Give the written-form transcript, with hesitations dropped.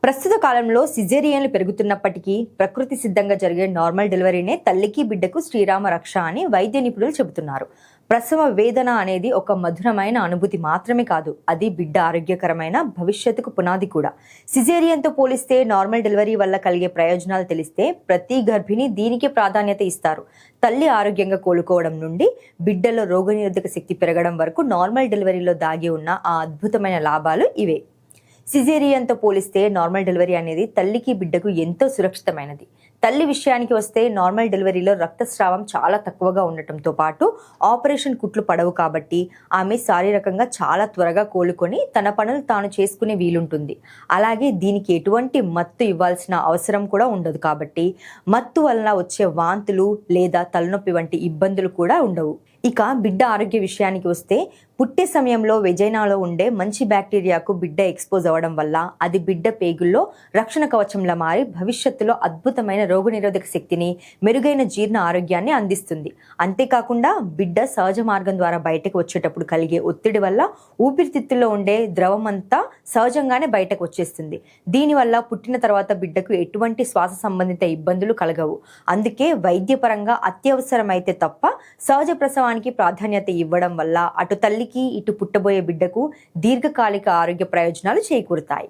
ప్రస్తుత కాలంలో సిజేరియన్లు పెరుగుతున్నప్పటికీ ప్రకృతి సిద్ధంగా జరిగే నార్మల్ డెలివరీనే తల్లికి బిడ్డకు శ్రీరామ రక్ష అని వైద్య నిపుణులు చెబుతున్నారు. ప్రసవ వేదన అనేది ఒక మధురమైన అనుభూతి మాత్రమే కాదు, అది బిడ్డ ఆరోగ్యకరమైన భవిష్యత్తుకు పునాది కూడా. సిజేరియన్తో పోలిస్తే నార్మల్ డెలివరీ వల్ల కలిగే ప్రయోజనాలు తెలిస్తే ప్రతి గర్భిణి దీనికి ప్రాధాన్యత ఇస్తారు. తల్లి ఆరోగ్యంగా కోలుకోవడం నుండి బిడ్డలో రోగనిరోధక శక్తి పెరగడం వరకు నార్మల్ డెలివరీలో దాగి ఉన్న ఆ అద్భుతమైన లాభాలు ఇవే. సిజేరియన్తో పోలిస్తే నార్మల్ డెలివరీ అనేది తల్లికి బిడ్డకు ఎంతో సురక్షితమైనది. తల్లి విషయానికి వస్తే నార్మల్ డెలివరీలో రక్తస్రావం చాలా తక్కువగా ఉండటంతో పాటు ఆపరేషన్ కుట్లు పడవు కాబట్టి ఆమె శారీరకంగా చాలా త్వరగా కోలుకొని తన పనులు తాను చేసుకునే వీలుంటుంది. అలాగే దీనికి ఎటువంటి మత్తు ఇవ్వాల్సిన అవసరం కూడా ఉండదు కాబట్టి మత్తు వలన వచ్చే వాంతులు లేదా తలనొప్పి వంటి ఇబ్బందులు కూడా ఉండవు. ఇక బిడ్డ ఆరోగ్య విషయానికి వస్తే పుట్టే సమయంలో వెజైనాలో ఉండే మంచి బ్యాక్టీరియాకు బిడ్డ ఎక్స్పోజ్ అవ్వడం వల్ల అది బిడ్డ పేగుల్లో రక్షణ కవచంలా మారి భవిష్యత్తులో అద్భుతమైన రోగనిరోధక శక్తిని, మెరుగైన జీర్ణ ఆరోగ్యాన్ని అందిస్తుంది. అంతేకాకుండా బిడ్డ సహజ మార్గం ద్వారా బయటకు వచ్చేటప్పుడు కలిగే ఒత్తిడి వల్ల ఊపిరితిత్తుల్లో ఉండే ద్రవం అంతా సహజంగానే బయటకు వచ్చేస్తుంది. దీనివల్ల పుట్టిన తర్వాత బిడ్డకు ఎటువంటి శ్వాస సంబంధిత ఇబ్బందులు కలగవు. అందుకే వైద్యపరంగా అత్యవసరమైతే తప్ప సహజ ప్రసవానికి ప్రాధాన్యత ఇవ్వడం వల్ల అటు తల్లికి ఇటు పుట్టబోయే బిడ్డకు దీర్ఘకాలిక ఆరోగ్య ప్రయోజనాలు చేకూరుతాయి.